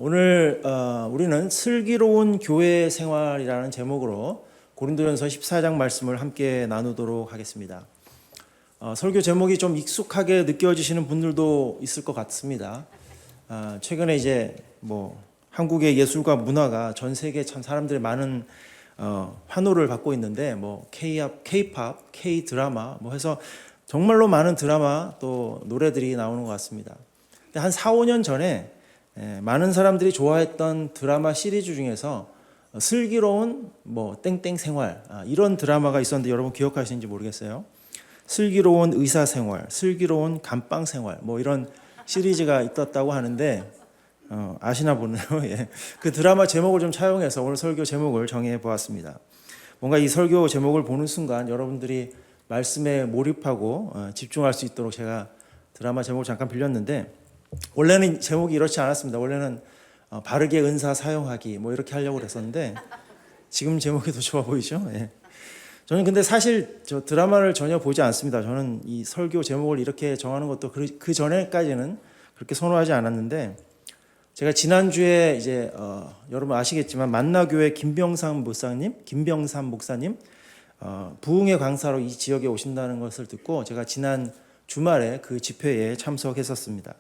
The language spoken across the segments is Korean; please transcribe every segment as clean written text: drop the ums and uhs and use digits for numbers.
오늘 우리는 슬기로운 교회 생활이라는 제목으로 고린도전서 14장 말씀을 함께 나누도록 하겠습니다. 설교 제목이 좀 익숙하게 느껴지시는 분들도 있을 것 같습니다. 최근에 이제 한국의 예술과 문화가 전 세계 참 사람들의 많은 환호를 받고 있는데 K-팝, K-드라마 해서 정말로 많은 드라마 또 노래들이 나오는 것 같습니다. 근데 한 4, 5년 전에 많은 사람들이 좋아했던 드라마 시리즈 중에서 슬기로운 땡땡 생활 이런 드라마가 있었는데 여러분 기억하시는지 모르겠어요. 슬기로운 의사 생활, 슬기로운 감방 생활 이런 시리즈가 있었다고 하는데 아시나 보네요. 예. 그 드라마 제목을 좀 차용해서 오늘 설교 제목을 정해 보았습니다. 뭔가 이 설교 제목을 보는 순간 여러분들이 말씀에 몰입하고 집중할 수 있도록 제가 드라마 제목을 잠깐 빌렸는데 원래는 제목이 이렇지 않았습니다. 원래는 바르게 은사 사용하기 이렇게 하려고 그랬었는데 지금 제목이 더 좋아 보이죠? 예. 저는 근데 사실 저 드라마를 전혀 보지 않습니다. 저는 이 설교 제목을 이렇게 정하는 것도 그 전에까지는 그렇게 선호하지 않았는데 제가 지난주에 이제 여러분 아시겠지만 만나교회 김병삼 목사님 부흥의 강사로 이 지역에 오신다는 것을 듣고 제가 지난 주말에 그 집회에 참석했었습니다.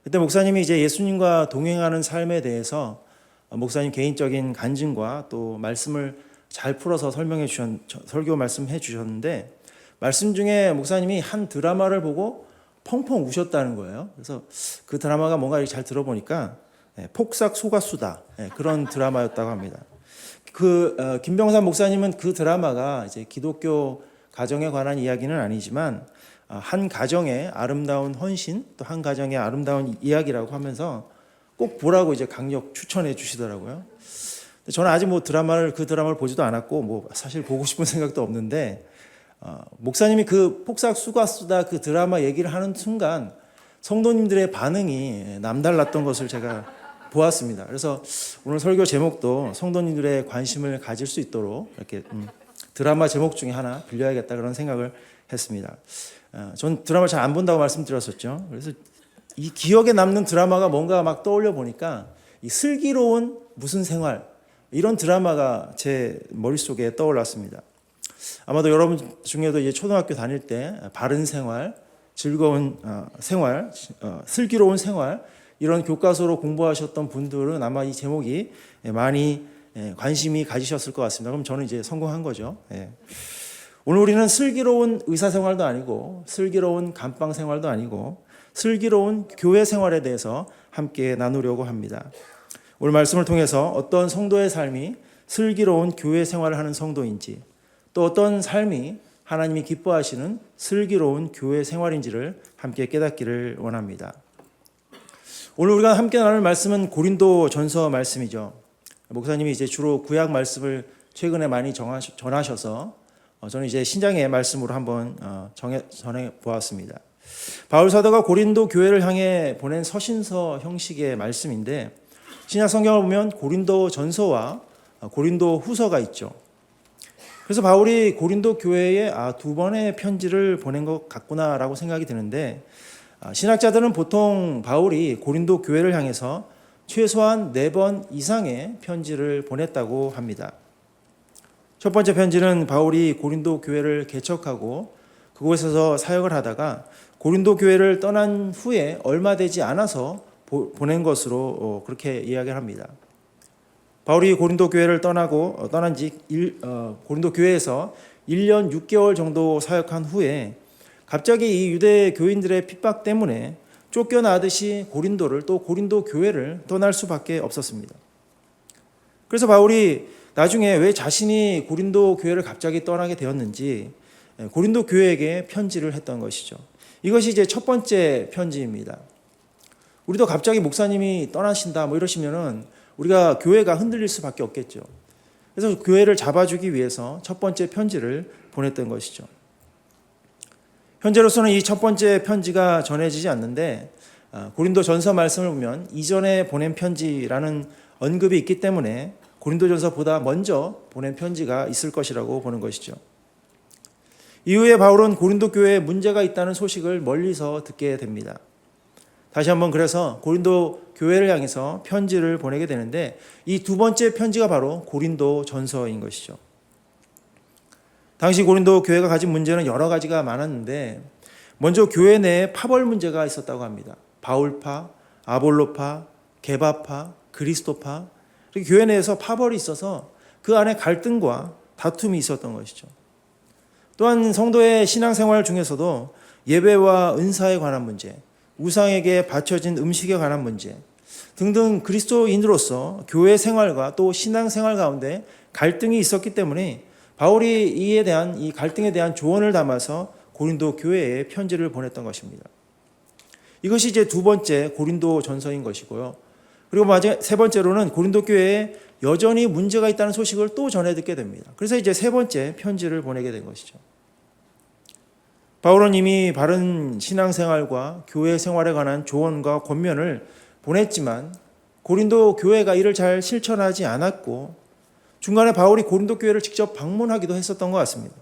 그때 목사님이 이제 예수님과 동행하는 삶에 대해서 목사님 개인적인 간증과 또 말씀을 잘 풀어서 설교 말씀해 주셨는데 말씀 중에 목사님이 한 드라마를 보고 펑펑 우셨다는 거예요. 그래서 그 드라마가 뭔가 잘 들어보니까 폭삭 소가수다 그런 드라마였다고 합니다. 김병삼 목사님은 그 드라마가 이제 기독교 가정에 관한 이야기는 아니지만 한 가정의 아름다운 헌신 또 한 가정의 아름다운 이야기라고 하면서 꼭 보라고 이제 강력 추천해 주시더라고요. 저는 아직 그 드라마를 보지도 않았고 사실 보고 싶은 생각도 없는데 목사님이 그 폭삭 수가수다 그 드라마 얘기를 하는 순간 성도님들의 반응이 남달랐던 것을 제가 보았습니다. 그래서 오늘 설교 제목도 성도님들의 관심을 가질 수 있도록 이렇게 드라마 제목 중에 하나 빌려야겠다 그런 생각을 했습니다. 전 드라마를 잘 안 본다고 말씀드렸었죠. 그래서 이 기억에 남는 드라마가 뭔가 막 떠올려 보니까 이 슬기로운 무슨 생활 이런 드라마가 제 머릿속에 떠올랐습니다. 아마도 여러분 중에도 이제 초등학교 다닐 때 바른 생활, 즐거운 생활, 슬기로운 생활 이런 교과서로 공부하셨던 분들은 아마 이 제목이 많이 관심이 가지셨을 것 같습니다. 그럼 저는 이제 성공한 거죠. 오늘 우리는 슬기로운 의사생활도 아니고 슬기로운 감방 생활도 아니고 슬기로운 교회 생활에 대해서 함께 나누려고 합니다. 오늘 말씀을 통해서 어떤 성도의 삶이 슬기로운 교회 생활을 하는 성도인지 또 어떤 삶이 하나님이 기뻐하시는 슬기로운 교회 생활인지를 함께 깨닫기를 원합니다. 오늘 우리가 함께 나눌 말씀은 고린도전서 말씀이죠. 목사님이 이제 주로 구약 말씀을 최근에 많이 전하셔서 저는 이제 신약의 말씀으로 한번 전해 보았습니다. 바울 사도가 고린도 교회를 향해 보낸 서신서 형식의 말씀인데 신약 성경을 보면 고린도전서와 고린도 후서가 있죠. 그래서 바울이 고린도 교회에 두 번의 편지를 보낸 것 같구나라고 생각이 드는데 신학자들은 보통 바울이 고린도 교회를 향해서 최소한 4번 이상의 편지를 보냈다고 합니다. 첫 번째 편지는 바울이 고린도 교회를 개척하고 그곳에서 사역을 하다가 고린도 교회를 떠난 후에 얼마 되지 않아서 보낸 것으로 그렇게 이야기를 합니다. 바울이 고린도 교회를 떠난 지 고린도 교회에서 1년 6개월 정도 사역한 후에 갑자기 이 유대 교인들의 핍박 때문에 쫓겨나듯이 고린도를 또 고린도 교회를 떠날 수밖에 없었습니다. 그래서 바울이 나중에 왜 자신이 고린도 교회를 갑자기 떠나게 되었는지 고린도 교회에게 편지를 했던 것이죠. 이것이 이제 첫 번째 편지입니다. 우리도 갑자기 목사님이 떠나신다 이러시면은 우리가 교회가 흔들릴 수밖에 없겠죠. 그래서 교회를 잡아주기 위해서 첫 번째 편지를 보냈던 것이죠. 현재로서는 이 첫 번째 편지가 전해지지 않는데 고린도전서 말씀을 보면 이전에 보낸 편지라는 언급이 있기 때문에 고린도전서보다 먼저 보낸 편지가 있을 것이라고 보는 것이죠. 이후에 바울은 고린도 교회에 문제가 있다는 소식을 멀리서 듣게 됩니다. 다시 한번 그래서 고린도 교회를 향해서 편지를 보내게 되는데 이 두 번째 편지가 바로 고린도 전서인 것이죠. 당시 고린도 교회가 가진 문제는 여러 가지가 많았는데 먼저 교회 내에 파벌 문제가 있었다고 합니다. 바울파, 아볼로파, 게바파, 그리스도파, 이렇게 교회 내에서 파벌이 있어서 그 안에 갈등과 다툼이 있었던 것이죠. 또한 성도의 신앙생활 중에서도 예배와 은사에 관한 문제, 우상에게 바쳐진 음식에 관한 문제 등등 그리스도인으로서 교회 생활과 또 신앙생활 가운데 갈등이 있었기 때문에 바울이 이 갈등에 대한 조언을 담아서 고린도 교회에 편지를 보냈던 것입니다. 이것이 이제 두 번째 고린도 전서인 것이고요. 그리고 세 번째로는 고린도 교회에 여전히 문제가 있다는 소식을 또 전해 듣게 됩니다. 그래서 이제 세 번째 편지를 보내게 된 것이죠. 바울은 이미 바른 신앙생활과 교회 생활에 관한 조언과 권면을 보냈지만 고린도 교회가 이를 잘 실천하지 않았고 중간에 바울이 고린도 교회를 직접 방문하기도 했었던 것 같습니다.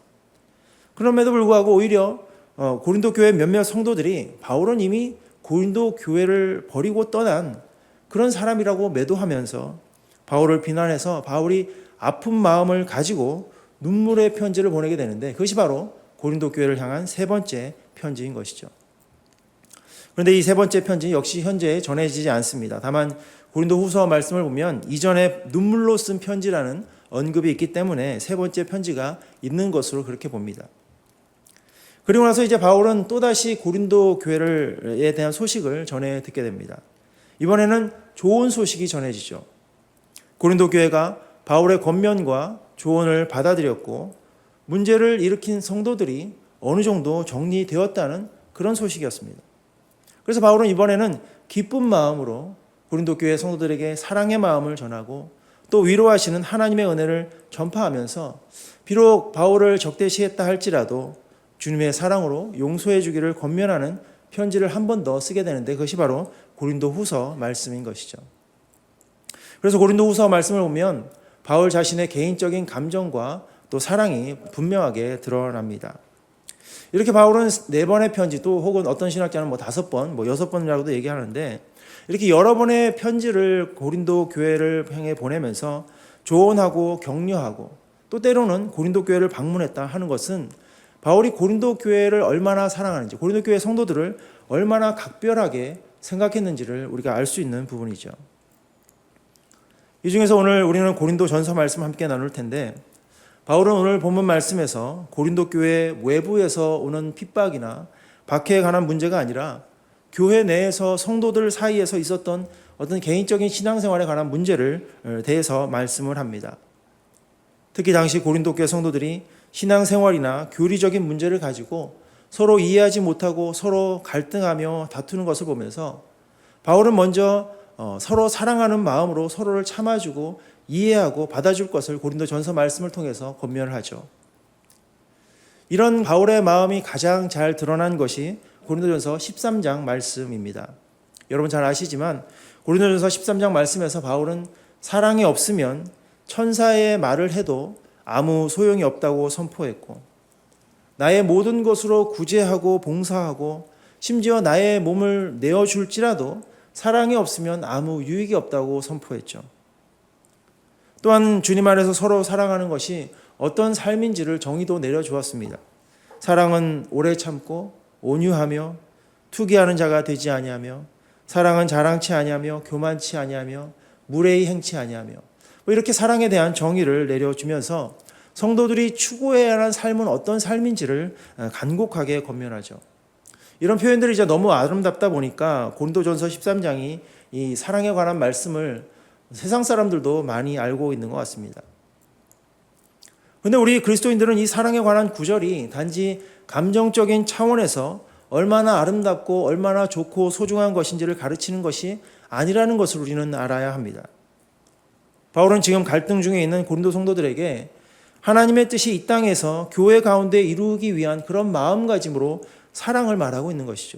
그럼에도 불구하고 오히려 고린도 교회 몇몇 성도들이 바울은 이미 고린도 교회를 버리고 떠난 그런 사람이라고 매도하면서 바울을 비난해서 바울이 아픈 마음을 가지고 눈물의 편지를 보내게 되는데 그것이 바로 고린도 교회를 향한 세 번째 편지인 것이죠. 그런데 이 세 번째 편지 역시 현재 전해지지 않습니다. 다만 고린도 후서 말씀을 보면 이전에 눈물로 쓴 편지라는 언급이 있기 때문에 세 번째 편지가 있는 것으로 그렇게 봅니다. 그리고 나서 이제 바울은 또다시 고린도 교회에 대한 소식을 전해 듣게 됩니다. 이번에는 좋은 소식이 전해지죠. 고린도 교회가 바울의 권면과 조언을 받아들였고 문제를 일으킨 성도들이 어느 정도 정리되었다는 그런 소식이었습니다. 그래서 바울은 이번에는 기쁜 마음으로 고린도 교회 성도들에게 사랑의 마음을 전하고 또 위로하시는 하나님의 은혜를 전파하면서 비록 바울을 적대시했다 할지라도 주님의 사랑으로 용서해 주기를 권면하는 편지를 한 번 더 쓰게 되는데 그것이 바로 고린도 후서 말씀인 것이죠. 그래서 고린도 후서 말씀을 보면 바울 자신의 개인적인 감정과 또 사랑이 분명하게 드러납니다. 이렇게 바울은 4번의 편지 또 혹은 어떤 신학자는 5번, 6번이라고도 얘기하는데 이렇게 여러 번의 편지를 고린도 교회를 향해 보내면서 조언하고 격려하고 또 때로는 고린도 교회를 방문했다 하는 것은 바울이 고린도 교회를 얼마나 사랑하는지 고린도 교회 성도들을 얼마나 각별하게 생각했는지를 우리가 알 수 있는 부분이죠. 이 중에서 오늘 우리는 고린도 전서 말씀 함께 나눌 텐데 바울은 오늘 본문 말씀에서 고린도 교회 외부에서 오는 핍박이나 박해에 관한 문제가 아니라 교회 내에서 성도들 사이에서 있었던 어떤 개인적인 신앙생활에 관한 문제를 대해서 말씀을 합니다. 특히 당시 고린도 교회 성도들이 신앙생활이나 교리적인 문제를 가지고 서로 이해하지 못하고 서로 갈등하며 다투는 것을 보면서 바울은 먼저 서로 사랑하는 마음으로 서로를 참아주고 이해하고 받아줄 것을 고린도 전서 말씀을 통해서 권면을 하죠. 이런 바울의 마음이 가장 잘 드러난 것이 고린도전서 13장 말씀입니다. 여러분 잘 아시지만 고린도전서 13장 말씀에서 바울은 사랑이 없으면 천사의 말을 해도 아무 소용이 없다고 선포했고 나의 모든 것으로 구제하고 봉사하고 심지어 나의 몸을 내어줄지라도 사랑이 없으면 아무 유익이 없다고 선포했죠. 또한 주님 안에서 서로 사랑하는 것이 어떤 삶인지를 정의도 내려주었습니다. 사랑은 오래 참고 온유하며 투기하는 자가 되지 아니하며 사랑은 자랑치 아니하며 교만치 아니하며 무례히 행치 아니하며 이렇게 사랑에 대한 정의를 내려주면서 성도들이 추구해야 하는 삶은 어떤 삶인지를 간곡하게 권면하죠. 이런 표현들이 이제 너무 아름답다 보니까 고린도전서 13장이 이 사랑에 관한 말씀을 세상 사람들도 많이 알고 있는 것 같습니다. 그런데 우리 그리스도인들은 이 사랑에 관한 구절이 단지 감정적인 차원에서 얼마나 아름답고 얼마나 좋고 소중한 것인지를 가르치는 것이 아니라는 것을 우리는 알아야 합니다. 바울은 지금 갈등 중에 있는 고린도 성도들에게 하나님의 뜻이 이 땅에서 교회 가운데 이루기 위한 그런 마음가짐으로 사랑을 말하고 있는 것이죠.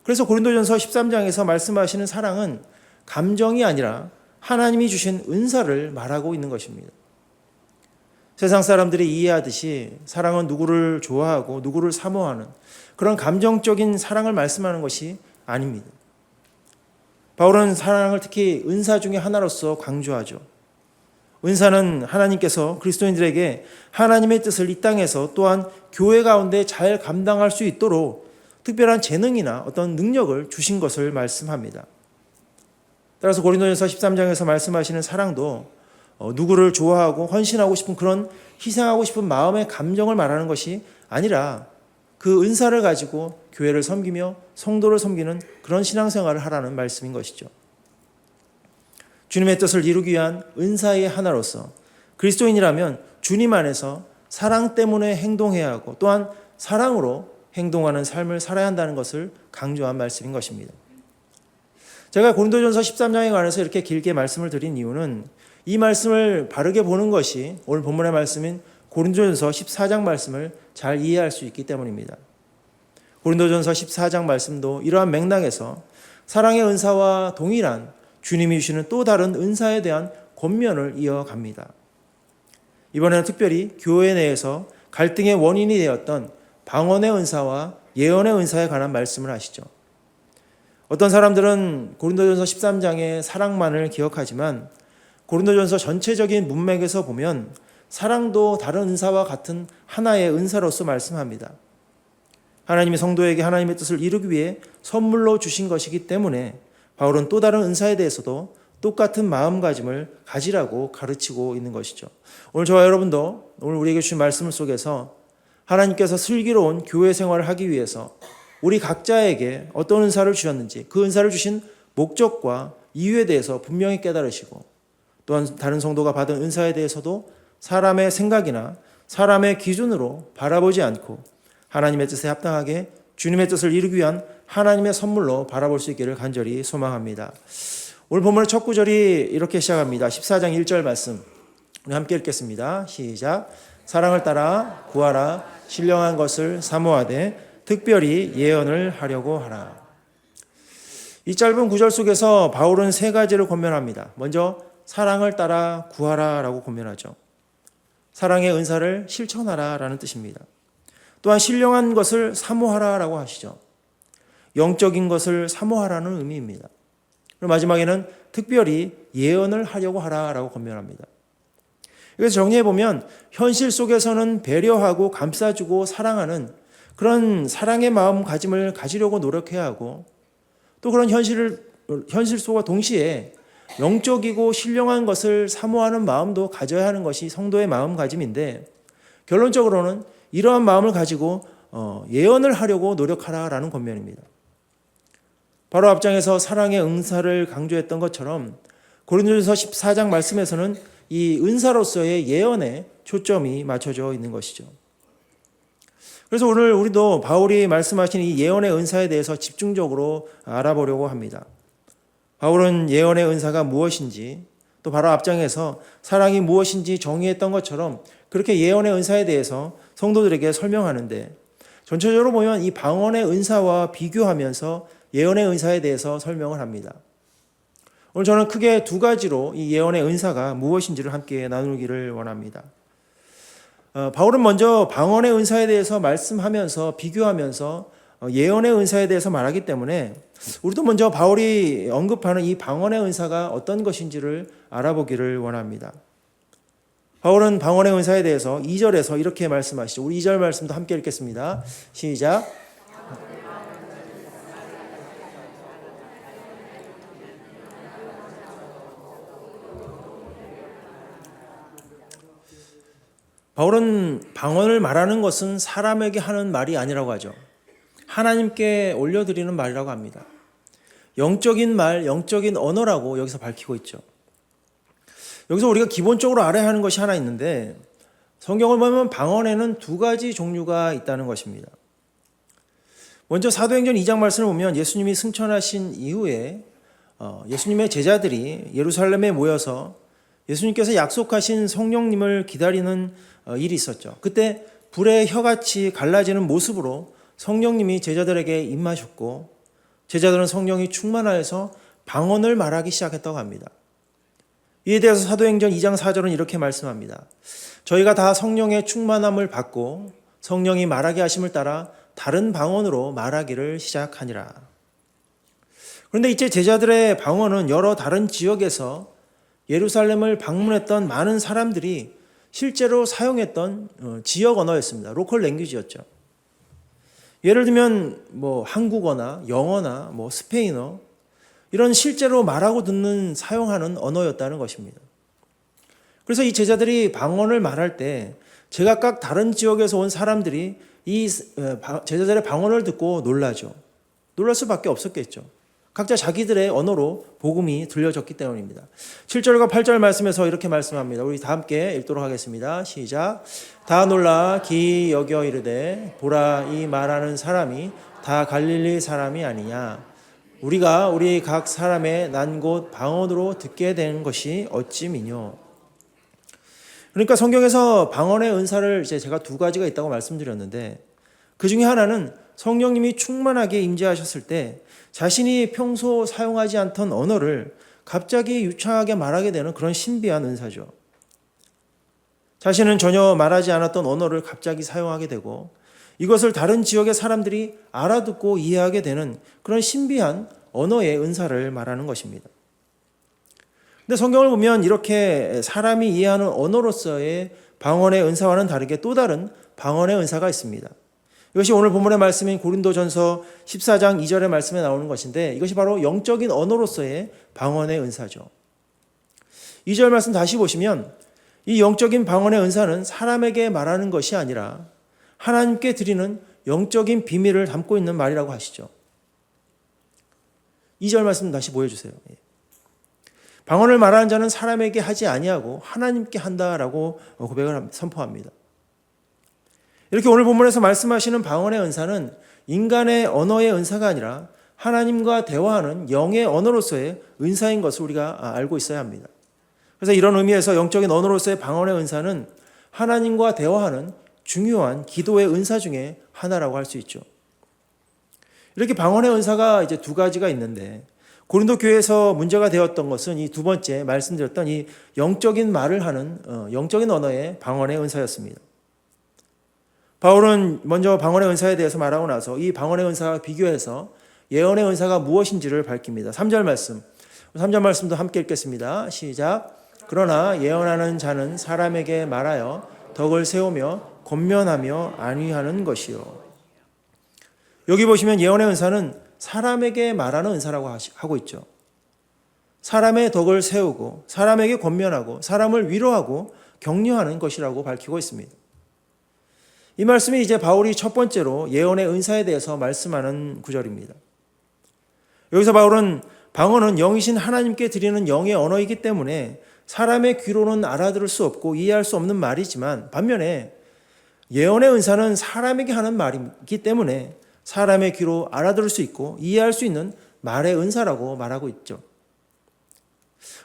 그래서 고린도전서 13장에서 말씀하시는 사랑은 감정이 아니라 하나님이 주신 은사를 말하고 있는 것입니다. 세상 사람들이 이해하듯이 사랑은 누구를 좋아하고 누구를 사모하는 그런 감정적인 사랑을 말씀하는 것이 아닙니다. 바울은 사랑을 특히 은사 중에 하나로서 강조하죠. 은사는 하나님께서 그리스도인들에게 하나님의 뜻을 이 땅에서 또한 교회 가운데 잘 감당할 수 있도록 특별한 재능이나 어떤 능력을 주신 것을 말씀합니다. 따라서 고린도전서 13장에서 말씀하시는 사랑도 누구를 좋아하고 헌신하고 싶은 그런 희생하고 싶은 마음의 감정을 말하는 것이 아니라 그 은사를 가지고 교회를 섬기며 성도를 섬기는 그런 신앙생활을 하라는 말씀인 것이죠. 주님의 뜻을 이루기 위한 은사의 하나로서 그리스도인이라면 주님 안에서 사랑 때문에 행동해야 하고 또한 사랑으로 행동하는 삶을 살아야 한다는 것을 강조한 말씀인 것입니다. 제가 고린도전서 13장에 관해서 이렇게 길게 말씀을 드린 이유는 이 말씀을 바르게 보는 것이 오늘 본문의 말씀인 고린도전서 14장 말씀을 잘 이해할 수 있기 때문입니다. 고린도전서 14장 말씀도 이러한 맥락에서 사랑의 은사와 동일한 주님이 주시는 또 다른 은사에 대한 권면을 이어갑니다. 이번에는 특별히 교회 내에서 갈등의 원인이 되었던 방언의 은사와 예언의 은사에 관한 말씀을 하시죠. 어떤 사람들은 고린도전서 13장의 사랑만을 기억하지만 고린도전서 전체적인 문맥에서 보면 사랑도 다른 은사와 같은 하나의 은사로서 말씀합니다. 하나님이 성도에게 하나님의 뜻을 이루기 위해 선물로 주신 것이기 때문에 바울은 또 다른 은사에 대해서도 똑같은 마음가짐을 가지라고 가르치고 있는 것이죠. 오늘 저와 여러분도 오늘 우리에게 주신 말씀 속에서 하나님께서 슬기로운 교회 생활을 하기 위해서 우리 각자에게 어떤 은사를 주셨는지 그 은사를 주신 목적과 이유에 대해서 분명히 깨달으시고 또한 다른 성도가 받은 은사에 대해서도 사람의 생각이나 사람의 기준으로 바라보지 않고 하나님의 뜻에 합당하게 주님의 뜻을 이루기 위한 하나님의 선물로 바라볼 수 있기를 간절히 소망합니다. 오늘 본문의 첫 구절이 이렇게 시작합니다. 14장 1절 말씀 우리 함께 읽겠습니다. 시작. 사랑을 따라 구하라. 신령한 것을 사모하되 특별히 예언을 하려고 하라. 이 짧은 구절 속에서 바울은 세 가지를 권면합니다. 먼저 사랑을 따라 구하라 라고 권면하죠. 사랑의 은사를 실천하라 라는 뜻입니다. 또한 신령한 것을 사모하라 라고 하시죠. 영적인 것을 사모하라는 의미입니다. 그리고 마지막에는 특별히 예언을 하려고 하라 라고 권면합니다. 그래서 정리해보면 현실 속에서는 배려하고 감싸주고 사랑하는 그런 사랑의 마음가짐을 가지려고 노력해야 하고 또 그런 현실 속과 동시에 영적이고 신령한 것을 사모하는 마음도 가져야 하는 것이 성도의 마음가짐인데 결론적으로는 이러한 마음을 가지고 예언을 하려고 노력하라라는 권면입니다. 바로 앞장에서 사랑의 은사를 강조했던 것처럼 고린도전서 14장 말씀에서는 이 은사로서의 예언에 초점이 맞춰져 있는 것이죠. 그래서 오늘 우리도 바울이 말씀하신 이 예언의 은사에 대해서 집중적으로 알아보려고 합니다. 바울은 예언의 은사가 무엇인지 또 바로 앞장에서 사랑이 무엇인지 정의했던 것처럼 그렇게 예언의 은사에 대해서 성도들에게 설명하는데 전체적으로 보면 이 방언의 은사와 비교하면서 예언의 은사에 대해서 설명을 합니다. 오늘 저는 크게 두 가지로 이 예언의 은사가 무엇인지를 함께 나누기를 원합니다. 바울은 먼저 방언의 은사에 대해서 말씀하면서 비교하면서 예언의 은사에 대해서 말하기 때문에 우리도 먼저 바울이 언급하는 이 방언의 은사가 어떤 것인지를 알아보기를 원합니다. 바울은 방언의 은사에 대해서 2절에서 이렇게 말씀하시죠. 우리 2절 말씀도 함께 읽겠습니다. 시작. 바울은 방언을 말하는 것은 사람에게 하는 말이 아니라고 하죠. 하나님께 올려드리는 말이라고 합니다. 영적인 말, 영적인 언어라고 여기서 밝히고 있죠. 여기서 우리가 기본적으로 알아야 하는 것이 하나 있는데 성경을 보면 방언에는 두 가지 종류가 있다는 것입니다. 먼저 사도행전 2장 말씀을 보면 예수님이 승천하신 이후에 예수님의 제자들이 예루살렘에 모여서 예수님께서 약속하신 성령님을 기다리는 일이 있었죠. 그때 불의 혀같이 갈라지는 모습으로 성령님이 제자들에게 임하셨고 제자들은 성령이 충만하여서 방언을 말하기 시작했다고 합니다. 이에 대해서 사도행전 2장 4절은 이렇게 말씀합니다. 저희가 다 성령의 충만함을 받고 성령이 말하게 하심을 따라 다른 방언으로 말하기를 시작하니라. 그런데 이제 제자들의 방언은 여러 다른 지역에서 예루살렘을 방문했던 많은 사람들이 실제로 사용했던 지역 언어였습니다. 로컬 랭귀지였죠. 예를 들면 한국어나 영어나 스페인어, 이런 실제로 말하고 듣는 사용하는 언어였다는 것입니다. 그래서 이 제자들이 방언을 말할 때 제각각 다른 지역에서 온 사람들이 이 제자들의 방언을 듣고 놀라죠. 놀랄 수밖에 없었겠죠. 각자 자기들의 언어로 복음이 들려졌기 때문입니다. 7절과 8절 말씀에서 이렇게 말씀합니다. 우리 다 함께 읽도록 하겠습니다. 시작. 다 놀라 기이 여겨 이르되 보라, 이 말하는 사람이 다 갈릴리 사람이 아니냐. 우리가 우리 각 사람의 난 곳 방언으로 듣게 된 것이 어찌미뇨. 그러니까 성경에서 방언의 은사를 제가 두 가지가 있다고 말씀드렸는데, 그 중에 하나는 성령님이 충만하게 임재하셨을 때 자신이 평소 사용하지 않던 언어를 갑자기 유창하게 말하게 되는 그런 신비한 은사죠. 자신은 전혀 말하지 않았던 언어를 갑자기 사용하게 되고 이것을 다른 지역의 사람들이 알아듣고 이해하게 되는 그런 신비한 언어의 은사를 말하는 것입니다. 근데 성경을 보면 이렇게 사람이 이해하는 언어로서의 방언의 은사와는 다르게 또 다른 방언의 은사가 있습니다. 이것이 오늘 본문의 말씀인 고린도전서 14장 2절의 말씀에 나오는 것인데, 이것이 바로 영적인 언어로서의 방언의 은사죠. 2절 말씀 다시 보시면 이 영적인 방언의 은사는 사람에게 말하는 것이 아니라 하나님께 드리는 영적인 비밀을 담고 있는 말이라고 하시죠. 2절 말씀 다시 보여주세요. 방언을 말하는 자는 사람에게 하지 아니하고 하나님께 한다라고 고백을 선포합니다. 이렇게 오늘 본문에서 말씀하시는 방언의 은사는 인간의 언어의 은사가 아니라 하나님과 대화하는 영의 언어로서의 은사인 것을 우리가 알고 있어야 합니다. 그래서 이런 의미에서 영적인 언어로서의 방언의 은사는 하나님과 대화하는 중요한 기도의 은사 중에 하나라고 할 수 있죠. 이렇게 방언의 은사가 이제 두 가지가 있는데, 고린도 교회에서 문제가 되었던 것은 이 두 번째 말씀드렸던 이 영적인 말을 하는 영적인 언어의 방언의 은사였습니다. 바울은 먼저 방언의 은사에 대해서 말하고 나서 이 방언의 은사와 비교해서 예언의 은사가 무엇인지를 밝힙니다. 3절 말씀도 함께 읽겠습니다. 시작. 그러나 예언하는 자는 사람에게 말하여 덕을 세우며 권면하며 안위하는 것이요. 여기 보시면 예언의 은사는 사람에게 말하는 은사라고 하고 있죠. 사람의 덕을 세우고 사람에게 권면하고 사람을 위로하고 격려하는 것이라고 밝히고 있습니다. 이 말씀이 이제 바울이 첫 번째로 예언의 은사에 대해서 말씀하는 구절입니다. 여기서 바울은 방언은 영이신 하나님께 드리는 영의 언어이기 때문에 사람의 귀로는 알아들을 수 없고 이해할 수 없는 말이지만, 반면에 예언의 은사는 사람에게 하는 말이기 때문에 사람의 귀로 알아들을 수 있고 이해할 수 있는 말의 은사라고 말하고 있죠.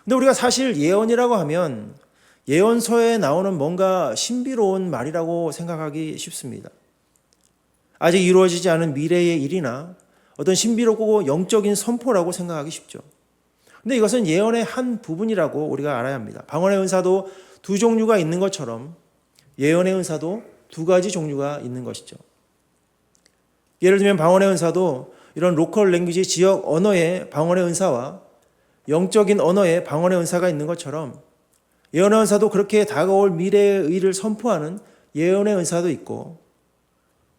근데 우리가 사실 예언이라고 하면 예언서에 나오는 뭔가 신비로운 말이라고 생각하기 쉽습니다. 아직 이루어지지 않은 미래의 일이나 어떤 신비롭고 영적인 선포라고 생각하기 쉽죠. 근데 이것은 예언의 한 부분이라고 우리가 알아야 합니다. 방언의 은사도 두 종류가 있는 것처럼 예언의 은사도 두 가지 종류가 있는 것이죠. 예를 들면 방언의 은사도 이런 로컬 랭귀지 지역 언어의 방언의 은사와 영적인 언어의 방언의 은사가 있는 것처럼 예언의 은사도 그렇게 다가올 미래의 일을 선포하는 예언의 은사도 있고,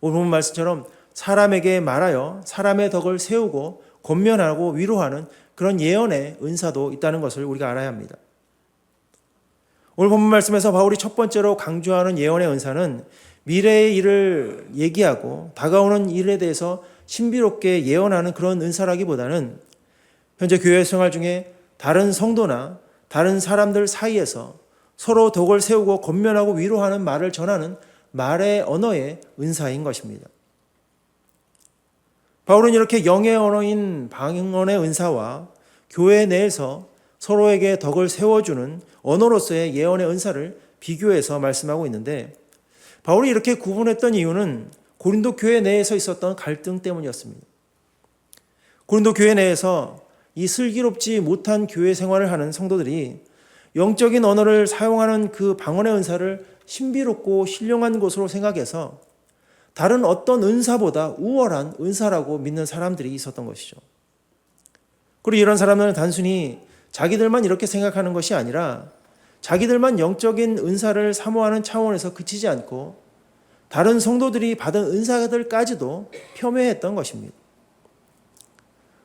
오늘 본 말씀처럼 사람에게 말하여 사람의 덕을 세우고 권면하고 위로하는 그런 예언의 은사도 있다는 것을 우리가 알아야 합니다. 오늘 본문 말씀에서 바울이 첫 번째로 강조하는 예언의 은사는 미래의 일을 얘기하고 다가오는 일에 대해서 신비롭게 예언하는 그런 은사라기보다는 현재 교회 생활 중에 다른 성도나 다른 사람들 사이에서 서로 덕을 세우고 권면하고 위로하는 말을 전하는 말의 언어의 은사인 것입니다. 바울은 이렇게 영의 언어인 방언의 은사와 교회 내에서 서로에게 덕을 세워주는 언어로서의 예언의 은사를 비교해서 말씀하고 있는데, 바울이 이렇게 구분했던 이유는 고린도 교회 내에서 있었던 갈등 때문이었습니다. 고린도 교회 내에서 이 슬기롭지 못한 교회 생활을 하는 성도들이 영적인 언어를 사용하는 그 방언의 은사를 신비롭고 신령한 것으로 생각해서 다른 어떤 은사보다 우월한 은사라고 믿는 사람들이 있었던 것이죠. 그리고 이런 사람들은 단순히 자기들만 이렇게 생각하는 것이 아니라 자기들만 영적인 은사를 사모하는 차원에서 그치지 않고 다른 성도들이 받은 은사들까지도 폄훼했던 것입니다.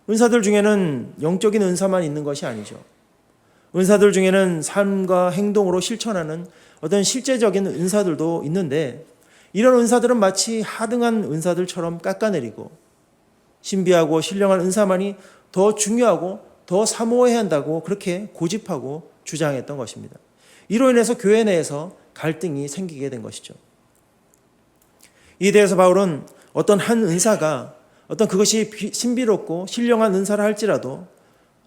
은사들 중에는 영적인 은사만 있는 것이 아니죠. 은사들 중에는 삶과 행동으로 실천하는 어떤 실제적인 은사들도 있는데, 이런 은사들은 마치 하등한 은사들처럼 깎아내리고 신비하고 신령한 은사만이 더 중요하고 더 사모해야 한다고 그렇게 고집하고 주장했던 것입니다. 이로 인해서 교회 내에서 갈등이 생기게 된 것이죠. 이에 대해서 바울은 어떤 한 은사가 어떤 그것이 신비롭고 신령한 은사를 할지라도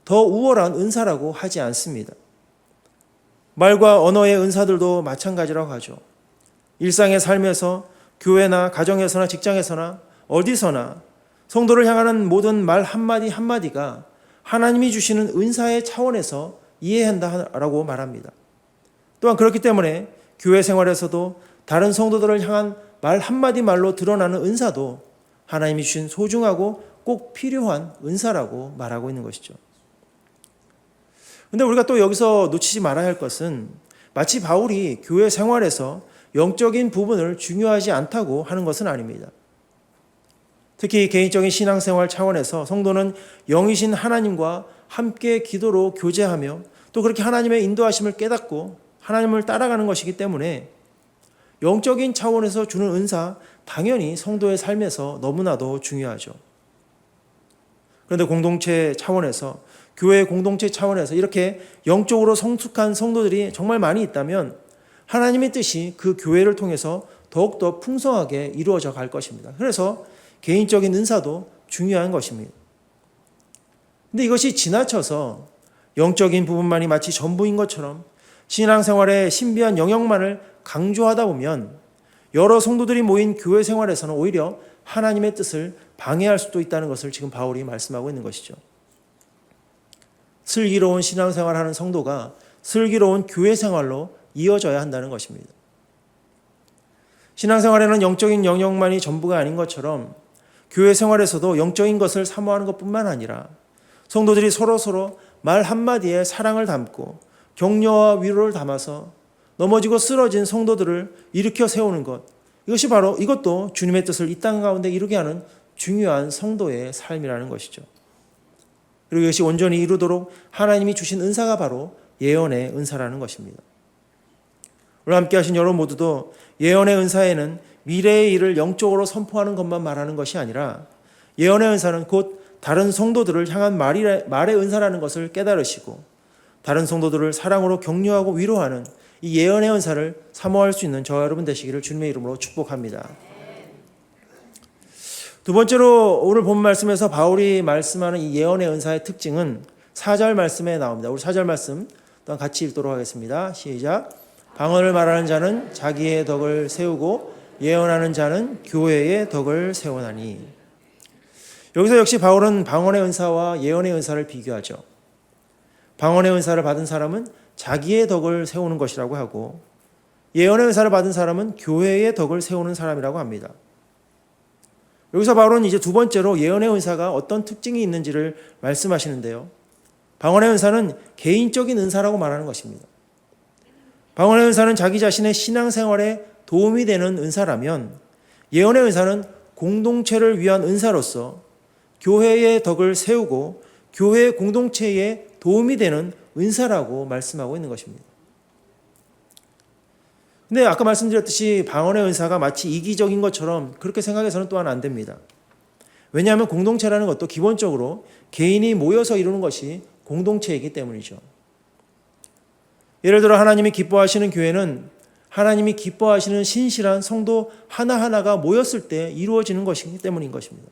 더 우월한 은사라고 하지 않습니다. 말과 언어의 은사들도 마찬가지라고 하죠. 일상의 삶에서 교회나 가정에서나 직장에서나 어디서나 성도를 향하는 모든 말 한마디 한마디가 하나님이 주시는 은사의 차원에서 이해해야 한다라고 말합니다. 또한 그렇기 때문에 교회 생활에서도 다른 성도들을 향한 말 한마디 말로 드러나는 은사도 하나님이 주신 소중하고 꼭 필요한 은사라고 말하고 있는 것이죠. 그런데 우리가 또 여기서 놓치지 말아야 할 것은 마치 바울이 교회 생활에서 영적인 부분을 중요하지 않다고 하는 것은 아닙니다. 특히 개인적인 신앙생활 차원에서 성도는 영이신 하나님과 함께 기도로 교제하며 또 그렇게 하나님의 인도하심을 깨닫고 하나님을 따라가는 것이기 때문에 영적인 차원에서 주는 은사 당연히 성도의 삶에서 너무나도 중요하죠. 그런데 공동체 차원에서, 교회 공동체 차원에서 이렇게 영적으로 성숙한 성도들이 정말 많이 있다면 하나님의 뜻이 그 교회를 통해서 더욱더 풍성하게 이루어져 갈 것입니다. 그래서 개인적인 은사도 중요한 것입니다. 근데 이것이 지나쳐서 영적인 부분만이 마치 전부인 것처럼 신앙생활의 신비한 영역만을 강조하다 보면 여러 성도들이 모인 교회 생활에서는 오히려 하나님의 뜻을 방해할 수도 있다는 것을 지금 바울이 말씀하고 있는 것이죠. 슬기로운 신앙생활하는 성도가 슬기로운 교회 생활로 이어져야 한다는 것입니다. 신앙생활에는 영적인 영역만이 전부가 아닌 것처럼 교회 생활에서도 영적인 것을 사모하는 것뿐만 아니라 성도들이 서로서로 말 한마디에 사랑을 담고 격려와 위로를 담아서 넘어지고 쓰러진 성도들을 일으켜 세우는 것, 이것이 바로 이것도 주님의 뜻을 이 땅 가운데 이루게 하는 중요한 성도의 삶이라는 것이죠. 그리고 이것이 온전히 이루도록 하나님이 주신 은사가 바로 예언의 은사라는 것입니다. 오늘 함께 하신 여러분 모두도 예언의 은사에는 미래의 일을 영적으로 선포하는 것만 말하는 것이 아니라 예언의 은사는 곧 다른 성도들을 향한 말의 은사라는 것을 깨달으시고 다른 성도들을 사랑으로 격려하고 위로하는 이 예언의 은사를 사모할 수 있는 저와 여러분 되시기를 주님의 이름으로 축복합니다. 두 번째로 오늘 본 말씀에서 바울이 말씀하는 이 예언의 은사의 특징은 4절 말씀에 나옵니다. 우리 4절 말씀 또한 같이 읽도록 하겠습니다. 시작. 방언을 말하는 자는 자기의 덕을 세우고 예언하는 자는 교회의 덕을 세우나니. 여기서 역시 바울은 방언의 은사와 예언의 은사를 비교하죠. 방언의 은사를 받은 사람은 자기의 덕을 세우는 것이라고 하고 예언의 은사를 받은 사람은 교회의 덕을 세우는 사람이라고 합니다. 여기서 바울은 이제 두 번째로 예언의 은사가 어떤 특징이 있는지를 말씀하시는데요. 방언의 은사는 개인적인 은사라고 말하는 것입니다. 방언의 은사는 자기 자신의 신앙생활에 도움이 되는 은사라면 예언의 은사는 공동체를 위한 은사로서 교회의 덕을 세우고 교회 공동체에 도움이 되는 은사라고 말씀하고 있는 것입니다. 근데 아까 말씀드렸듯이 방언의 은사가 마치 이기적인 것처럼 그렇게 생각해서는 또한 안 됩니다. 왜냐하면 공동체라는 것도 기본적으로 개인이 모여서 이루는 것이 공동체이기 때문이죠. 예를 들어 하나님이 기뻐하시는 교회는 하나님이 기뻐하시는 신실한 성도 하나하나가 모였을 때 이루어지는 것이기 때문인 것입니다.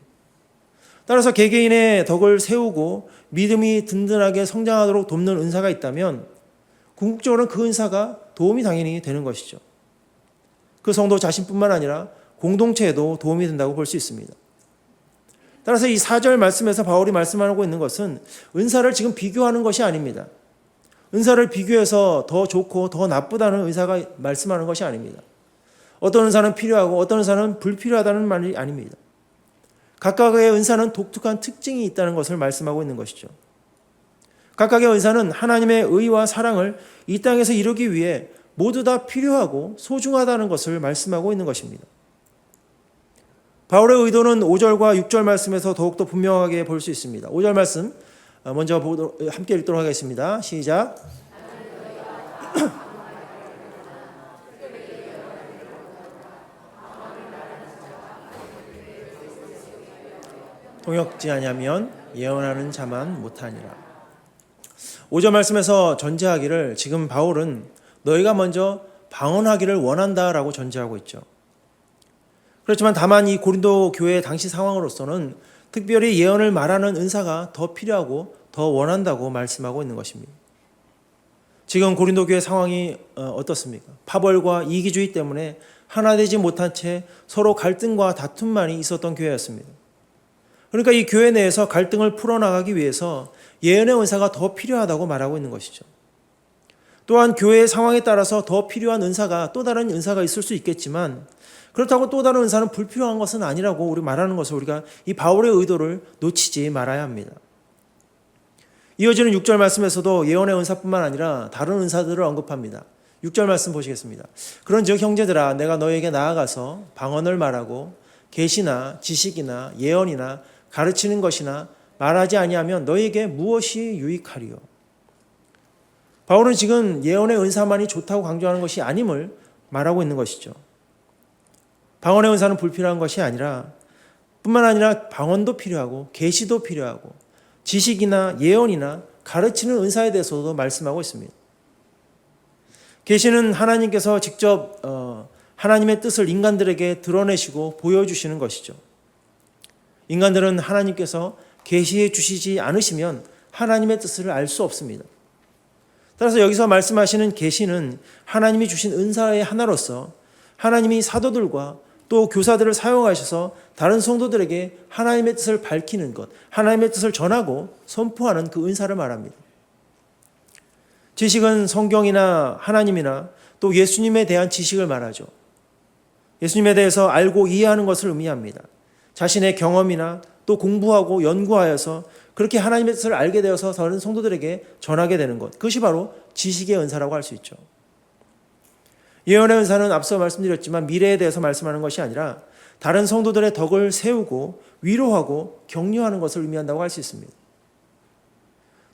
따라서 개개인의 덕을 세우고 믿음이 든든하게 성장하도록 돕는 은사가 있다면 궁극적으로는 그 은사가 도움이 당연히 되는 것이죠. 그 성도 자신뿐만 아니라 공동체에도 도움이 된다고 볼 수 있습니다. 따라서 이 4절 말씀에서 바울이 말씀하고 있는 것은 은사를 지금 비교하는 것이 아닙니다. 은사를 비교해서 더 좋고 더 나쁘다는 의사가 말씀하는 것이 아닙니다. 어떤 은사는 필요하고 어떤 은사는 불필요하다는 말이 아닙니다. 각각의 은사는 독특한 특징이 있다는 것을 말씀하고 있는 것이죠. 각각의 은사는 하나님의 의와 사랑을 이 땅에서 이루기 위해 모두 다 필요하고 소중하다는 것을 말씀하고 있는 것입니다. 바울의 의도는 5절과 6절 말씀에서 더욱더 분명하게 볼 수 있습니다. 5절 말씀 먼저 함께 읽도록 하겠습니다. 시작. 동역지 아니하면 예언하는 자만 못하니라. 5절 말씀에서 전제하기를 지금 바울은 너희가 먼저 방언하기를 원한다라고 전제하고 있죠. 그렇지만 다만 이 고린도 교회 당시 상황으로서는 특별히 예언을 말하는 은사가 더 필요하고 더 원한다고 말씀하고 있는 것입니다. 지금 고린도 교회 상황이 어떻습니까? 파벌과 이기주의 때문에 하나 되지 못한 채 서로 갈등과 다툼만이 있었던 교회였습니다. 그러니까 이 교회 내에서 갈등을 풀어나가기 위해서 예언의 은사가 더 필요하다고 말하고 있는 것이죠. 또한 교회의 상황에 따라서 더 필요한 은사가 또 다른 은사가 있을 수 있겠지만 그렇다고 또 다른 은사는 불필요한 것은 아니라고 우리 말하는 것을 우리가 이 바울의 의도를 놓치지 말아야 합니다. 이어지는 6절 말씀에서도 예언의 은사뿐만 아니라 다른 은사들을 언급합니다. 6절 말씀 보시겠습니다. 그런즉 형제들아 내가 너에게 나아가서 방언을 말하고 계시나 지식이나 예언이나 가르치는 것이나 말하지 아니하면 너에게 무엇이 유익하리요. 바울은 지금 예언의 은사만이 좋다고 강조하는 것이 아님을 말하고 있는 것이죠. 방언의 은사는 불필요한 것이 아니라 뿐만 아니라 방언도 필요하고 계시도 필요하고 지식이나 예언이나 가르치는 은사에 대해서도 말씀하고 있습니다. 계시는 하나님께서 직접 하나님의 뜻을 인간들에게 드러내시고 보여주시는 것이죠. 인간들은 하나님께서 계시해 주시지 않으시면 하나님의 뜻을 알 수 없습니다. 따라서 여기서 말씀하시는 계시는 하나님이 주신 은사의 하나로서 하나님이 사도들과 또 교사들을 사용하셔서 다른 성도들에게 하나님의 뜻을 밝히는 것, 하나님의 뜻을 전하고 선포하는 그 은사를 말합니다. 지식은 성경이나 하나님이나 또 예수님에 대한 지식을 말하죠. 예수님에 대해서 알고 이해하는 것을 의미합니다. 자신의 경험이나 또 공부하고 연구하여서 그렇게 하나님의 뜻을 알게 되어서 다른 성도들에게 전하게 되는 것, 그것이 바로 지식의 은사라고 할 수 있죠. 예언의 은사는 앞서 말씀드렸지만 미래에 대해서 말씀하는 것이 아니라 다른 성도들의 덕을 세우고 위로하고 격려하는 것을 의미한다고 할 수 있습니다.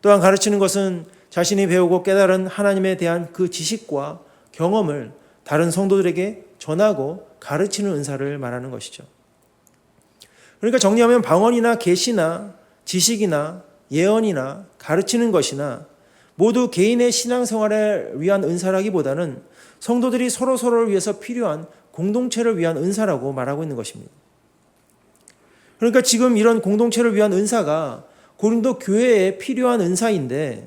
또한 가르치는 것은 자신이 배우고 깨달은 하나님에 대한 그 지식과 경험을 다른 성도들에게 전하고 가르치는 은사를 말하는 것이죠. 그러니까 정리하면 방언이나 계시나 지식이나 예언이나 가르치는 것이나 모두 개인의 신앙생활을 위한 은사라기보다는 성도들이 서로를 위해서 필요한 공동체를 위한 은사라고 말하고 있는 것입니다. 그러니까 지금 이런 공동체를 위한 은사가 고린도 교회에 필요한 은사인데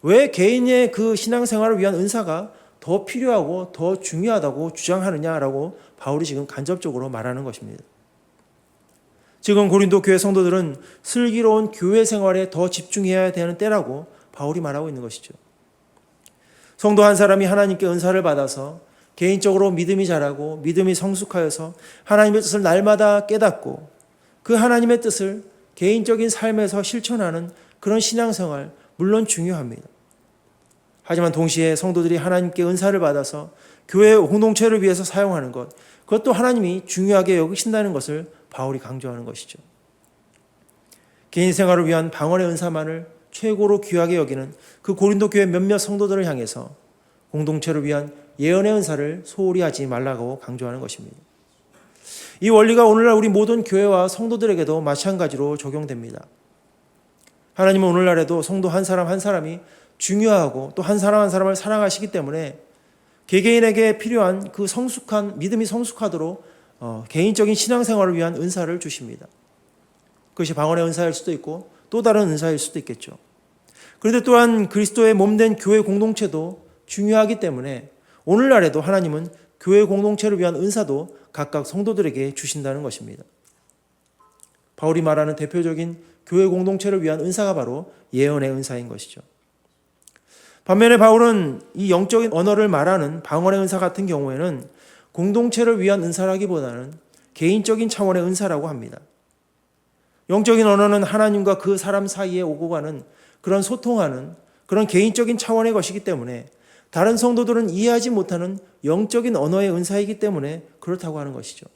왜 개인의 그 신앙생활을 위한 은사가 더 필요하고 더 중요하다고 주장하느냐라고 바울이 지금 간접적으로 말하는 것입니다. 지금 고린도 교회 성도들은 슬기로운 교회 생활에 더 집중해야 되는 때라고 바울이 말하고 있는 것이죠. 성도 한 사람이 하나님께 은사를 받아서 개인적으로 믿음이 자라고 믿음이 성숙하여서 하나님의 뜻을 날마다 깨닫고 그 하나님의 뜻을 개인적인 삶에서 실천하는 그런 신앙생활 물론 중요합니다. 하지만 동시에 성도들이 하나님께 은사를 받아서 교회 공동체를 위해서 사용하는 것, 그것도 하나님이 중요하게 여기신다는 것을 바울이 강조하는 것이죠. 개인 생활을 위한 방언의 은사만을 최고로 귀하게 여기는 그 고린도 교회 몇몇 성도들을 향해서 공동체를 위한 예언의 은사를 소홀히 하지 말라고 강조하는 것입니다. 이 원리가 오늘날 우리 모든 교회와 성도들에게도 마찬가지로 적용됩니다. 하나님은 오늘날에도 성도 한 사람 한 사람이 중요하고 또 한 사람 한 사람을 사랑하시기 때문에 개개인에게 필요한 그 성숙한 믿음이 성숙하도록 개인적인 신앙생활을 위한 은사를 주십니다. 그것이 방언의 은사일 수도 있고 또 다른 은사일 수도 있겠죠. 그런데 또한 그리스도의 몸된 교회 공동체도 중요하기 때문에 오늘날에도 하나님은 교회 공동체를 위한 은사도 각각 성도들에게 주신다는 것입니다. 바울이 말하는 대표적인 교회 공동체를 위한 은사가 바로 예언의 은사인 것이죠. 반면에 바울은 이 영적인 언어를 말하는 방언의 은사 같은 경우에는 공동체를 위한 은사라기보다는 개인적인 차원의 은사라고 합니다. 영적인 언어는 하나님과 그 사람 사이에 오고 가는 그런 소통하는 그런 개인적인 차원의 것이기 때문에 다른 성도들은 이해하지 못하는 영적인 언어의 은사이기 때문에 그렇다고 하는 것이죠.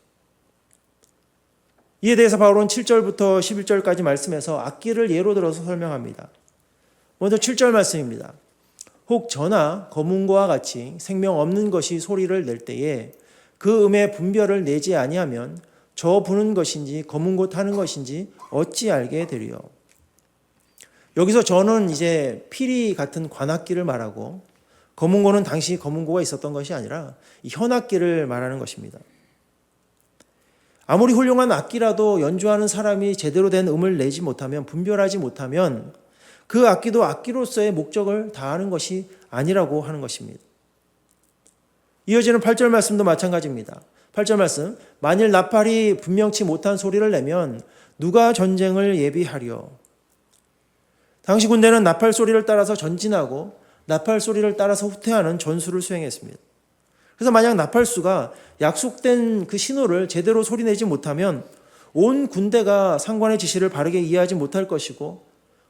이에 대해서 바울은 7절부터 11절까지 말씀에서 악기를 예로 들어서 설명합니다. 먼저 7절 말씀입니다. 혹 저나 거문고와 같이 생명 없는 것이 소리를 낼 때에 그 음의 분별을 내지 아니하면 저 부는 것인지 거문고 타는 것인지 어찌 알게 되리요. 여기서 저는 이제 피리 같은 관악기를 말하고 거문고는 당시 거문고가 있었던 것이 아니라 이 현악기를 말하는 것입니다. 아무리 훌륭한 악기라도 연주하는 사람이 제대로 된 음을 내지 못하면, 분별하지 못하면 그 악기도 악기로서의 목적을 다하는 것이 아니라고 하는 것입니다. 이어지는 8절 말씀도 마찬가지입니다. 8절 말씀, 만일 나팔이 분명치 못한 소리를 내면 누가 전쟁을 예비하려. 당시 군대는 나팔 소리를 따라서 전진하고 나팔 소리를 따라서 후퇴하는 전술을 수행했습니다. 그래서 만약 나팔수가 약속된 그 신호를 제대로 소리내지 못하면 온 군대가 상관의 지시를 바르게 이해하지 못할 것이고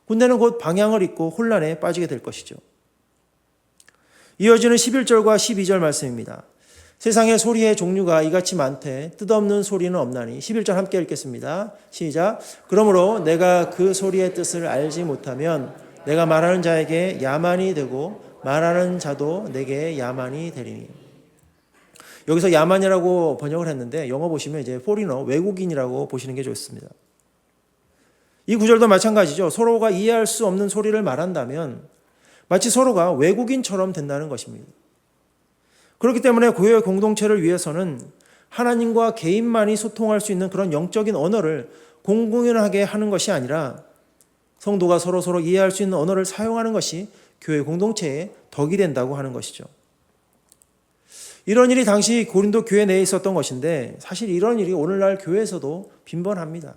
군대는 곧 방향을 잃고 혼란에 빠지게 될 것이죠. 이어지는 11절과 12절 말씀입니다. 세상에 소리의 종류가 이같이 많되 뜻없는 소리는 없나니. 11절 함께 읽겠습니다. 시작. 그러므로 내가 그 소리의 뜻을 알지 못하면 내가 말하는 자에게 야만이 되고 말하는 자도 내게 야만이 되리니. 여기서 야만이라고 번역을 했는데 영어 보시면 이제 포리너, 외국인이라고 보시는 게 좋습니다. 이 구절도 마찬가지죠. 서로가 이해할 수 없는 소리를 말한다면 마치 서로가 외국인처럼 된다는 것입니다. 그렇기 때문에 교회 공동체를 위해서는 하나님과 개인만이 소통할 수 있는 그런 영적인 언어를 공공연하게 하는 것이 아니라 성도가 서로 이해할 수 있는 언어를 사용하는 것이 교회 공동체의 덕이 된다고 하는 것이죠. 이런 일이 당시 고린도 교회 내에 있었던 것인데 사실 이런 일이 오늘날 교회에서도 빈번합니다.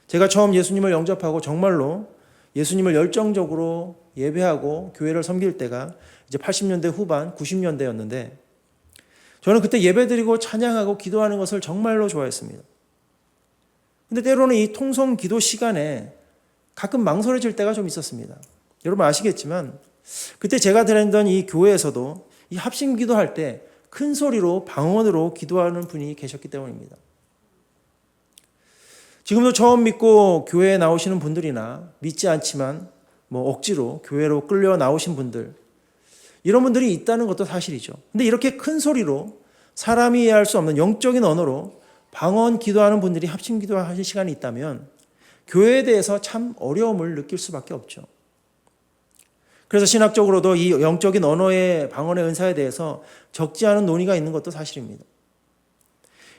제가 처음 예수님을 영접하고 정말로 예수님을 열정적으로 예배하고 교회를 섬길 때가 이제 80년대 후반, 90년대였는데 저는 그때 예배드리고 찬양하고 기도하는 것을 정말로 좋아했습니다. 근데 때로는 이 통성 기도 시간에 가끔 망설여질 때가 좀 있었습니다. 여러분 아시겠지만 그때 제가 다니던 이 교회에서도 이 합심 기도할 때 큰 소리로 방언으로 기도하는 분이 계셨기 때문입니다. 지금도 처음 믿고 교회에 나오시는 분들이나 믿지 않지만 억지로 교회로 끌려 나오신 분들, 이런 분들이 있다는 것도 사실이죠. 근데 이렇게 큰 소리로 사람이 이해할 수 없는 영적인 언어로 방언 기도하는 분들이 합심 기도하는 시간이 있다면 교회에 대해서 참 어려움을 느낄 수밖에 없죠. 그래서 신학적으로도 이 영적인 언어의 방언의 은사에 대해서 적지 않은 논의가 있는 것도 사실입니다.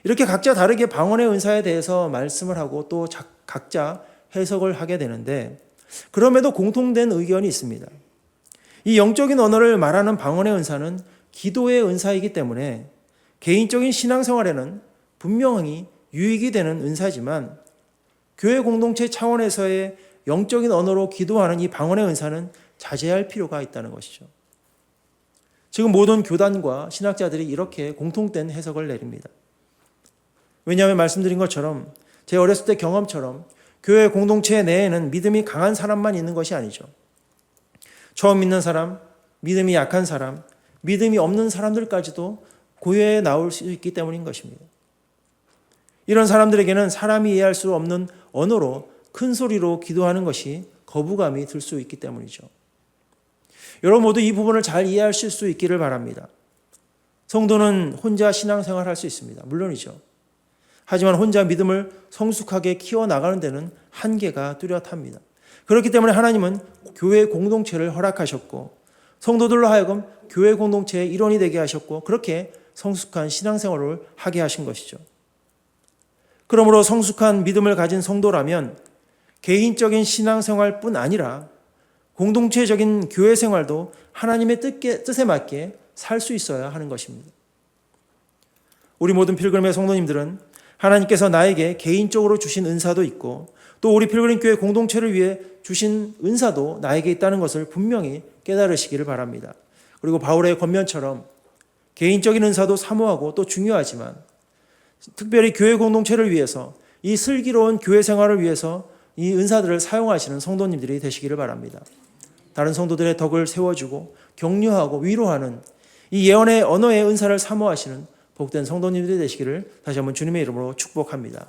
이렇게 각자 다르게 방언의 은사에 대해서 말씀을 하고 또 각자 해석을 하게 되는데 그럼에도 공통된 의견이 있습니다. 이 영적인 언어를 말하는 방언의 은사는 기도의 은사이기 때문에 개인적인 신앙생활에는 분명히 유익이 되는 은사지만 교회 공동체 차원에서의 영적인 언어로 기도하는 이 방언의 은사는 자제할 필요가 있다는 것이죠. 지금 모든 교단과 신학자들이 이렇게 공통된 해석을 내립니다. 왜냐하면 말씀드린 것처럼 제 어렸을 때 경험처럼 교회 공동체 내에는 믿음이 강한 사람만 있는 것이 아니죠. 처음 믿는 사람, 믿음이 약한 사람, 믿음이 없는 사람들까지도 교회에 나올 수 있기 때문인 것입니다. 이런 사람들에게는 사람이 이해할 수 없는 언어로 큰 소리로 기도하는 것이 거부감이 들 수 있기 때문이죠. 여러분 모두 이 부분을 잘 이해하실 수 있기를 바랍니다. 성도는 혼자 신앙생활할 수 있습니다. 물론이죠. 하지만 혼자 믿음을 성숙하게 키워나가는 데는 한계가 뚜렷합니다. 그렇기 때문에 하나님은 교회 공동체를 허락하셨고 성도들로 하여금 교회 공동체의 일원이 되게 하셨고 그렇게 성숙한 신앙생활을 하게 하신 것이죠. 그러므로 성숙한 믿음을 가진 성도라면 개인적인 신앙생활뿐 아니라 공동체적인 교회 생활도 하나님의 뜻에 맞게 살 수 있어야 하는 것입니다. 우리 모든 필그림의 성도님들은 하나님께서 나에게 개인적으로 주신 은사도 있고 또 우리 필그림 교회 공동체를 위해 주신 은사도 나에게 있다는 것을 분명히 깨달으시기를 바랍니다. 그리고 바울의 권면처럼 개인적인 은사도 사모하고 또 중요하지만 특별히 교회 공동체를 위해서 이 슬기로운 교회 생활을 위해서 이 은사들을 사용하시는 성도님들이 되시기를 바랍니다. 다른 성도들의 덕을 세워주고 격려하고 위로하는 이 예언의 언어의 은사를 사모하시는 복된 성도님들이 되시기를 다시 한번 주님의 이름으로 축복합니다.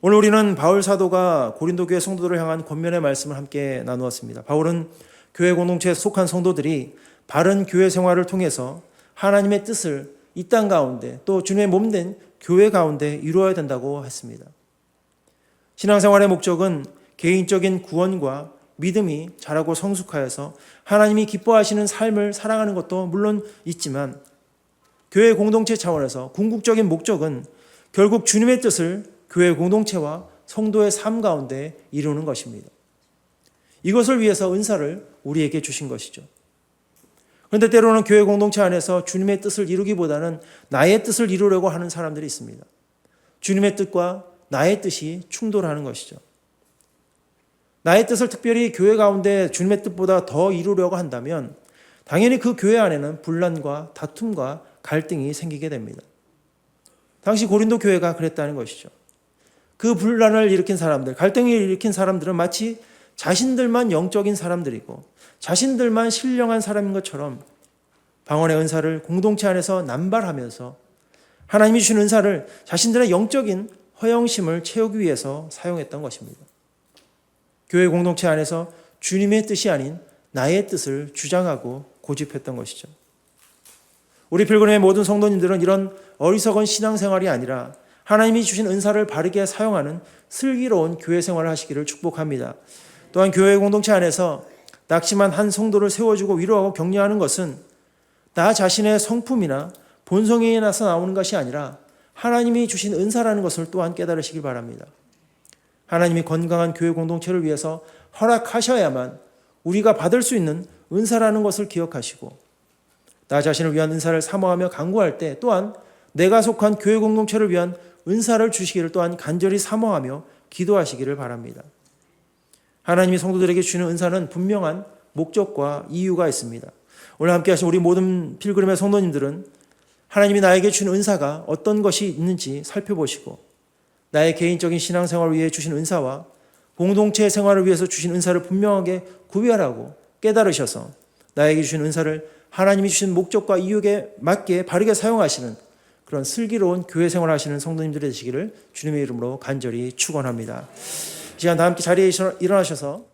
오늘 우리는 바울 사도가 고린도 교회 성도들을 향한 권면의 말씀을 함께 나누었습니다. 바울은 교회 공동체에 속한 성도들이 바른 교회 생활을 통해서 하나님의 뜻을 이 땅 가운데 또 주님의 몸된 교회 가운데 이루어야 된다고 했습니다. 신앙생활의 목적은 개인적인 구원과 믿음이 자라고 성숙하여서 하나님이 기뻐하시는 삶을 살아가는 것도 물론 있지만 교회 공동체 차원에서 궁극적인 목적은 결국 주님의 뜻을 교회 공동체와 성도의 삶 가운데 이루는 것입니다. 이것을 위해서 은사를 우리에게 주신 것이죠. 그런데 때로는 교회 공동체 안에서 주님의 뜻을 이루기보다는 나의 뜻을 이루려고 하는 사람들이 있습니다. 주님의 뜻과 나의 뜻이 충돌하는 것이죠. 나의 뜻을 특별히 교회 가운데 주님의 뜻보다 더 이루려고 한다면 당연히 그 교회 안에는 분란과 다툼과 갈등이 생기게 됩니다. 당시 고린도 교회가 그랬다는 것이죠. 그 분란을 일으킨 사람들, 갈등을 일으킨 사람들은 마치 자신들만 영적인 사람들이고 자신들만 신령한 사람인 것처럼 방언의 은사를 공동체 안에서 남발하면서 하나님이 주신 은사를 자신들의 영적인 허영심을 채우기 위해서 사용했던 것입니다. 교회 공동체 안에서 주님의 뜻이 아닌 나의 뜻을 주장하고 고집했던 것이죠. 우리 필그림의 모든 성도님들은 이런 어리석은 신앙생활이 아니라 하나님이 주신 은사를 바르게 사용하는 슬기로운 교회 생활을 하시기를 축복합니다. 또한 교회 공동체 안에서 낙심한 한 성도를 세워주고 위로하고 격려하는 것은 나 자신의 성품이나 본성에 나서 나오는 것이 아니라 하나님이 주신 은사라는 것을 또한 깨달으시길 바랍니다. 하나님이 건강한 교회 공동체를 위해서 허락하셔야만 우리가 받을 수 있는 은사라는 것을 기억하시고 나 자신을 위한 은사를 사모하며 간구할 때 또한 내가 속한 교회 공동체를 위한 은사를 주시기를 또한 간절히 사모하며 기도하시기를 바랍니다. 하나님이 성도들에게 주시는 은사는 분명한 목적과 이유가 있습니다. 오늘 함께 하신 우리 모든 필그림의 성도님들은 하나님이 나에게 주신 은사가 어떤 것이 있는지 살펴보시고 나의 개인적인 신앙생활을 위해 주신 은사와 공동체 생활을 위해서 주신 은사를 분명하게 구별하고 깨달으셔서 나에게 주신 은사를 하나님이 주신 목적과 이유에 맞게 바르게 사용하시는 그런 슬기로운 교회 생활을 하시는 성도님들이 되시기를 주님의 이름으로 간절히 축원합니다. 이 시간 다 함께 자리에 일어나셔서